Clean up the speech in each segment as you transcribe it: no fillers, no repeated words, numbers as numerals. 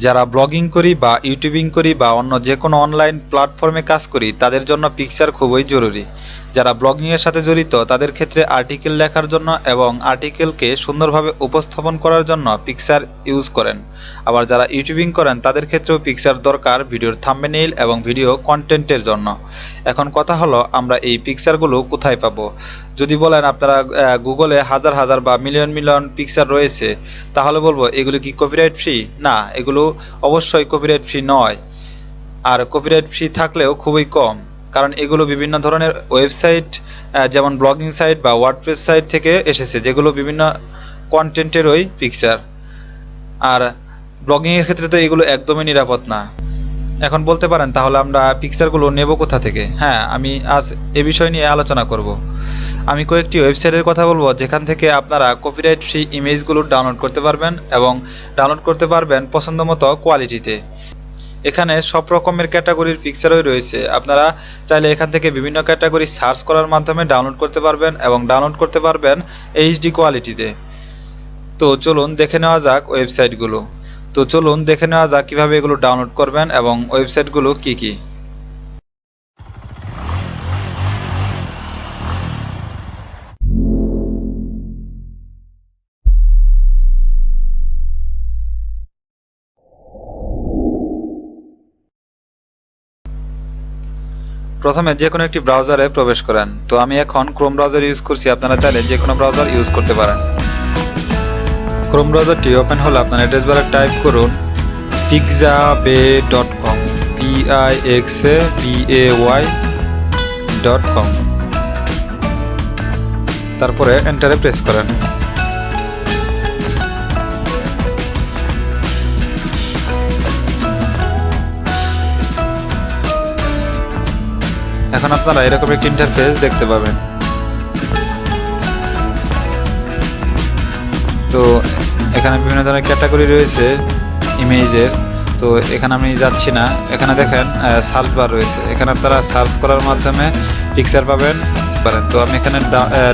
যারা ব্লগিং করি বা ইউটিউবিং করি বা অন্য যে কোনো অনলাইন প্ল্যাটফর্মে কাজ করি তাদের জন্য পিকচার খুবই জরুরি। যারা ব্লগিংয়ের সাথে জড়িত তাদের ক্ষেত্রে আর্টিকেল লেখার জন্য এবং আর্টিকেলকে সুন্দরভাবে উপস্থাপন করার জন্য পিকচার ইউজ করেন। আবার যারা ইউটিউবিং করেন তাদের ক্ষেত্রেও পিকচার দরকার ভিডিওর থাম্বনেইল এবং ভিডিও কন্টেন্টের জন্য। এখন কথা হলো আমরা এই পিকচারগুলো কোথায় পাবো? যদি বলেন আপনারা গুগলে হাজার হাজার বা মিলিয়ন মিলিয়ন পিকচার রয়েছে, তাহলে বলবো এগুলো কি কপিরাইট ফ্রি? না, এগুলো অবশ্যই কপিরাইট ফ্রি নয়। আর কপিরাইট ফ্রি থাকলেও খুবই কম, কারণ এগুলো বিভিন্ন ধরনের ওয়েবসাইট যেমন ব্লগিং সাইট বা ওয়ার্ডপ্রেস সাইট থেকে এসেছে, যেগুলো বিভিন্ন কন্টেন্টেরই পিকচার। আর ব্লগিংয়ের ক্ষেত্রে তো এগুলো একদমই নিরাপদ না। এখন বলতে পারেন তাহলে আমরা পিকচারগুলো নেব কোথা থেকে? হ্যাঁ, আমি আজ এ বিষয় নিয়ে আলোচনা করব। আমি কয়েকটি ওয়েবসাইটের কথা বলবো যেখান থেকে আপনারা কপিরাইট ফ্রি ইমেজগুলো ডাউনলোড করতে পারবেন এবং ডাউনলোড করতে পারবেন পছন্দমতো কোয়ালিটিতে। এখানে সব রকমের ক্যাটাগরির পিকচারই রয়েছে। আপনারা চাইলে এখান থেকে বিভিন্ন ক্যাটাগরি সার্চ করার মাধ্যমে ডাউনলোড করতে পারবেন এবং ডাউনলোড করতে পারবেন এইচডি কোয়ালিটিতে। তো চলুন দেখে নেওয়া যাক ওয়েবসাইটগুলো। কিভাবে এগুলো ডাউনলোড করবেন এবং ওয়েবসাইটগুলো কি কি। প্রথমে যে কোনো একটি ব্রাউজারে প্রবেশ করেন। তো আমি এখন ক্রোম ব্রাউজার ইউজ করছি, আপনারা চাইলে যে কোনো ব্রাউজার ইউজ করতে পারেন। ক্রোম ব্রাউজারটি ওপেন হলে আপনার অ্যাড্রেস বারে টাইপ করুন pixabay.com, pixabay.com, তারপরে এন্টারে প্রেস করেন। এখন আপনারা এরকম একটি ইন্টারফেস দেখতে পাবেন। তো এখানে বিভিন্ন ধরনের ক্যাটাগরি রয়েছে ইমেজের। তো এখানে আমি যাচ্ছি না। এখানে দেখেন সার্চ বার রয়েছে, এখানে আপনারা সার্চ করার মাধ্যমে পিকচার পাবেন। তো আমি এখানে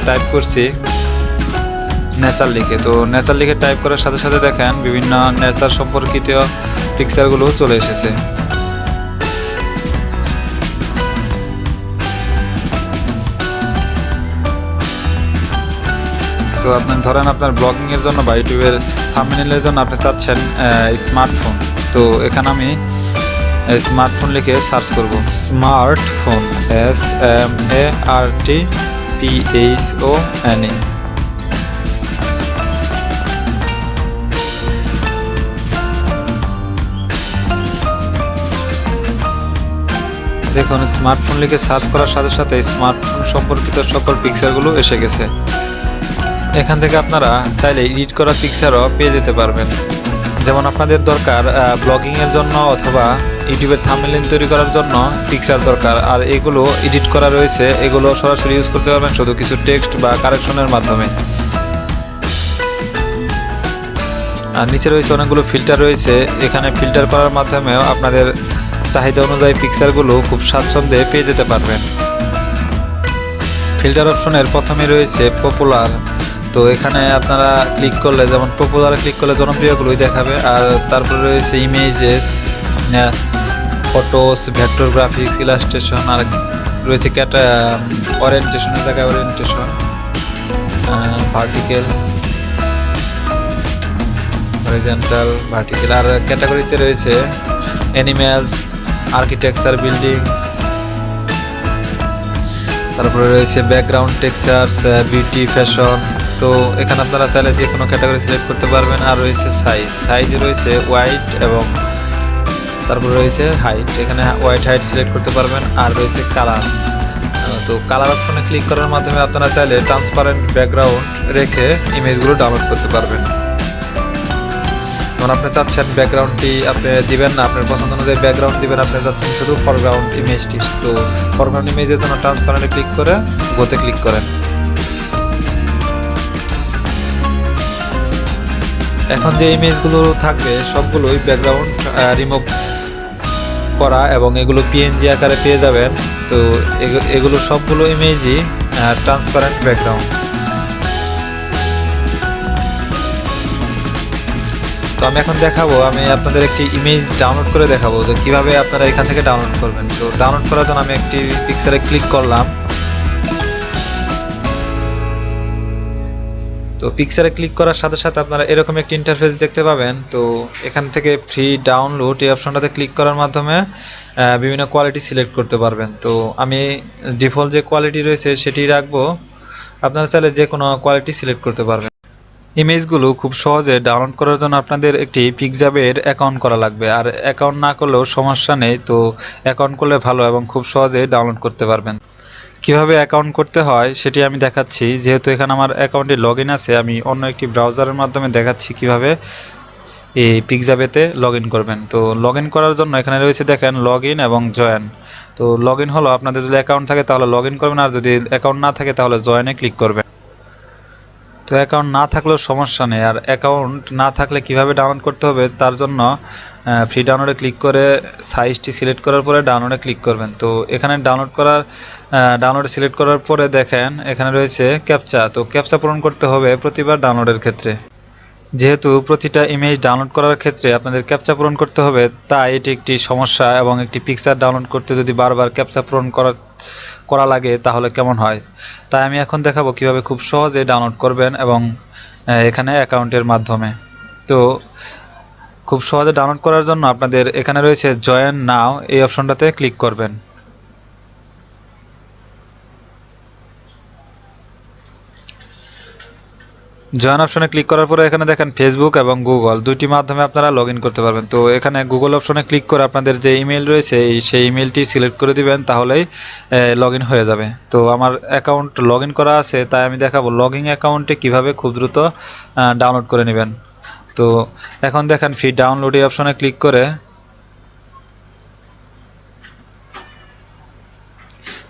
টাইপ করছি নেচার লিখে। তো নেচার লিখে টাইপ করার সাথে সাথে দেখেন বিভিন্ন নেচার সম্পর্কিত পিকচারগুলো চলে এসেছে। তো আপনি ধরেন আপনার ব্লগিং এর জন্য বা ইউটিউবের থাম্বনেইলের জন্য আপনি চাচ্ছেন স্মার্টফোন। তো এখানে আমি স্মার্টফোন লিখে সার্চ করব। Smartphone, SMARTPHONE। দেখুন স্মার্টফোন লিখে সার্চ করার সাথে সাথে স্মার্টফোন সম্পর্কিত সকল পিকচারগুলো এসে গেছে। এখান থেকে আপনারা চাইলে এডিট করা পিকচারও পেয়ে যেতে পারবেন। যেমন আপনাদের দরকার ব্লগিং এর জন্য অথবা ইউটিউবের থাম্বনেইল তৈরি করার জন্য পিকচার দরকার, আর এগুলো এডিট করা রয়েছে, এগুলো সরাসরি ইউজ করতে পারবেন শুধু কিছু টেক্সট বা কারেকশনের মাধ্যমে। আর নিচে রয়েছে অনেকগুলো ফিল্টার রয়েছে, এখানে ফিল্টার করার মাধ্যমেও আপনাদের চাহিদা অনুযায়ী পিকচারগুলো খুব স্বাচ্ছন্দ্যে পেয়ে যেতে পারবেন। ফিল্টার অপশনের প্রথমে রয়েছে পপুলার। তো এখানে আপনারা ক্লিক করলে, যেমন পপুলারে ক্লিক করলে জনপ্রিয়গুলোই দেখাবে। আর তারপরে রয়েছে images, photos, vector graphics, illustration, আর রয়েছে ওরিয়েন্টেশনের জায়গায় ওরিয়েন্টেশন, ভার্টিক্যাল, হরিজন্টাল, ভার্টিক্যাল। আর ক্যাটাগরিতে রয়েছে অ্যানিমেলস, আর্কিটেকচার, বিল্ডিংস, তারপরে রয়েছে ব্যাকগ্রাউন্ড টেক্সচার্স, বিউটি, ফ্যাশন। তো এখানে আপনারা চাইলে যে কোনো ক্যাটাগরি সিলেক্ট করতে পারবেন। আর রয়েছে সাইজে রয়েছে হোয়াইট এবং তারপরে রয়েছে হাইট, এখানে হোয়াইট হাইট সিলেক্ট করতে পারবেন। আর রয়েছে কালার। তো কালার অপশনে ক্লিক করার মাধ্যমে আপনারা চাইলে ট্রান্সপারেন্ট ব্যাকগ্রাউন্ড রেখে ইমেজগুলো ডাউনলোড করতে পারবেন। যেমন আপনি চাচ্ছেন ব্যাকগ্রাউন্ডটি আপনি দিবেন না, আপনার পছন্দ অনুযায়ী ব্যাকগ্রাউন্ড দিবেন, আপনি চাচ্ছেন শুধু ফরগ্রাউন্ড ইমেজটি। তো ফরগ্রাউন্ড ইমেজের জন্য ট্রান্সপারেন্টে ক্লিক করে গোতে ক্লিক করেন। এখন যে ইমেজগুলো থাকবে সবগুলোই ব্যাকগ্রাউন্ড রিমুভ করা এবং এগুলো পিএনজি আকারে পেয়ে যাবেন। তো এগুলো সবগুলো ইমেজই ট্রান্সপারেন্ট ব্যাকগ্রাউন্ড। তো আমি এখন দেখাবো, আমি আপনাদের একটি ইমেজ ডাউনলোড করে দেখাবো যে কিভাবে আপনারা এখান থেকে ডাউনলোড করবেন। তো ডাউনলোড করার জন্য আমি একটি পিকচারে ক্লিক করলাম। তো পিকচারে ক্লিক করার সাথে সাথে আপনারা এরকম একটি ইন্টারফেস দেখতে পাবেন। তো এখান থেকে ফ্রি ডাউনলোড এই অপশনটাতে ক্লিক করার মাধ্যমে বিভিন্ন কোয়ালিটি সিলেক্ট করতে পারবেন। তো আমি ডিফল্ট যে কোয়ালিটি রয়েছে সেটি রাখবো, আপনারা চাইলে যে কোনো কোয়ালিটি সিলেক্ট করতে পারবেন। ইমেজগুলো খুব সহজে ডাউনলোড করার জন্য আপনাদের একটি পিকজাবের অ্যাকাউন্ট করা লাগবে, আর অ্যাকাউন্ট না করলেও সমস্যা নেই। তো অ্যাকাউন্ট করলে ভালো এবং খুব সহজে ডাউনলোড করতে পারবেন। কিভাবে অ্যাকাউন্ট করতে হয় সেটি আমি দেখাচ্ছি। যেহেতু এখানে আমার অ্যাকাউন্টে লগইন আছে, আমি অন্য একটি ব্রাউজারের মাধ্যমে দেখাচ্ছি কিভাবে এই পিকজাবেতে লগইন করবেন। তো লগইন করার জন্য এখানে রয়েছে দেখেন লগইন এবং জয়েন। তো লগইন হলো আপনাদের যদি অ্যাকাউন্ট থাকে তাহলে লগইন করবেন, আর যদি অ্যাকাউন্ট না থাকে তাহলে জয়েনে ক্লিক করবেন। তো অ্যাকাউন্ট না থাকলেও সমস্যা নেই। আর অ্যাকাউন্ট না থাকলে কিভাবে ডাউনলোড করতে হবে তার জন্য ফ্রি ডাউনলোডে ক্লিক করে সাইজটি সিলেক্ট করার পরে ডাউনলোডে ক্লিক করবেন। তো এখানে ডাউনলোডে সিলেক্ট করার পরে দেখেন এখানে রয়েছে ক্যাপচা। তো ক্যাপচা পূরণ করতে হবে প্রতিবার ডাউনলোডের ক্ষেত্রে। যেহেতু প্রতিটা ইমেজ ডাউনলোড করার ক্ষেত্রে আপনাদের ক্যাপচা পূরণ করতে হবে, তাই এটি একটি সমস্যা। এবং একটি পিকচার ডাউনলোড করতে যদি বারবার ক্যাপচা পূরণ করা লাগে তাহলে কেমন হয়। তাই আমি এখন দেখাবো কিভাবে খুব সহজে ডাউনলোড করবেন এবং এখানে অ্যাকাউন্টের মাধ্যমে। তো খুব সহজে ডাউনলোড করার জন্য আপনাদের এখানে রয়েছে জয়েন নাও, এই অপশনটাতে ক্লিক করবেন। জয়েন অপশনে ক্লিক করার পরে এখানে দেখেন ফেসবুক এবং গুগল দুইটি মাধ্যমে আপনারা লগ ইন করতে পারবেন। তো এখানে গুগল অপশনে ক্লিক করে আপনাদের যে ইমেল রয়েছে সেই ইমেলটি সিলেক্ট করে দিবেন, তাহলেই লগ ইন হয়ে যাবে। তো আমার অ্যাকাউন্ট লগ ইন করা আছে, তাই আমি দেখাবো লগ ইন অ্যাকাউন্টে কীভাবে খুব দ্রুত ডাউনলোড করে নেবেন। তো এখন দেখেন ফ্রি ডাউনলোড এই অপশনে ক্লিক করে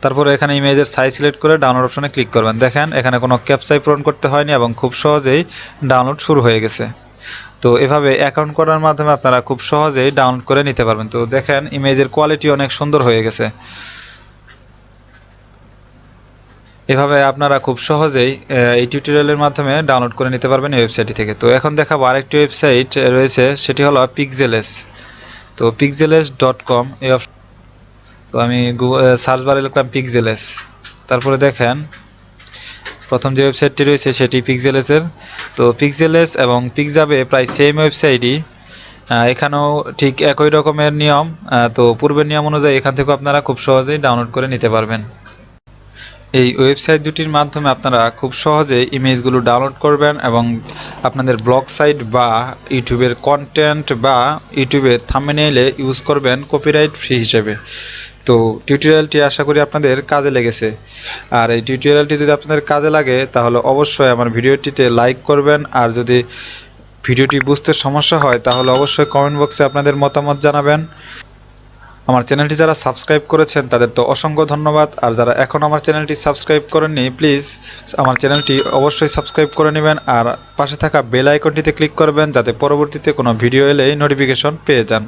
তারপরে এখানে ইমেজের সাইজ সিলেক্ট করে ডাউনলোড অপশনে ক্লিক করবেন। দেখেন এখানে কোনো ক্যাপচাই পূরণ করতে হয়নি এবং খুব সহজেই ডাউনলোড শুরু হয়ে গেছে। তো এভাবে অ্যাকাউন্ট করার মাধ্যমে আপনারা খুব সহজেই ডাউনলোড করে নিতে পারবেন। তো দেখেন ইমেজের কোয়ালিটি অনেক সুন্দর হয়ে গেছে। এভাবে আপনারা খুব সহজেই এই টিউটোরিয়ালের মাধ্যমে ডাউনলোড করে নিতে পারবেন এই ওয়েবসাইটটি থেকে। তো এখন দেখাবো আরেকটি ওয়েবসাইট রয়েছে, সেটি হলো পিক্সেলেস। তো pixeles.com এই অপশন। তো আমি সার্চ বারে লিখলাম পিক্সেলেস, তারপরে দেখেন প্রথম যে ওয়েবসাইটটি রয়েছে সেটি পিক্সেলেসের। তো পিক্সেলেস এবং পিকজাবে প্রায় সেম ওয়েবসাইটই, এখানেও ঠিক একই রকমের নিয়ম। তো পূর্বের নিয়ম অনুযায়ী এখান থেকেও আপনারা খুব সহজেই ডাউনলোড করে নিতে পারবেন। এই ওয়েবসাইট দুটির মাধ্যমে আপনারা খুব সহজে ইমেজগুলো ডাউনলোড করবেন এবং আপনাদের ব্লগ সাইট বা ইউটিউবের কন্টেন্ট বা ইউটিউবের থাম্বনেইলে ইউজ করবেন কপিরাইট ফ্রি হিসেবে। তো টিউটোরিয়ালটি আশা করি আপনাদের কাজে লেগেছে। আর এই টিউটোরিয়ালটি যদি আপনাদের কাজে লাগে তাহলে অবশ্যই আমার ভিডিওটিতে লাইক করবেন। আর যদি ভিডিওটি বুঝতে সমস্যা হয় তাহলে অবশ্যই কমেন্ট বক্সে আপনাদের মতামত জানাবেন। আমার চ্যানেলটি যারা সাবস্ক্রাইব করেছেন তাদের তো অসংখ্য ধন্যবাদ। আর যারা এখন আমার চ্যানেলটি সাবস্ক্রাইব করেননি প্লিজ আমার চ্যানেলটি অবশ্যই সাবস্ক্রাইব করে নেবেন, আর পাশে থাকা বেল আইকনটিতে ক্লিক করবেন যাতে পরবর্তীতে কোনো ভিডিও এলেই নোটিফিকেশন পেয়ে যান।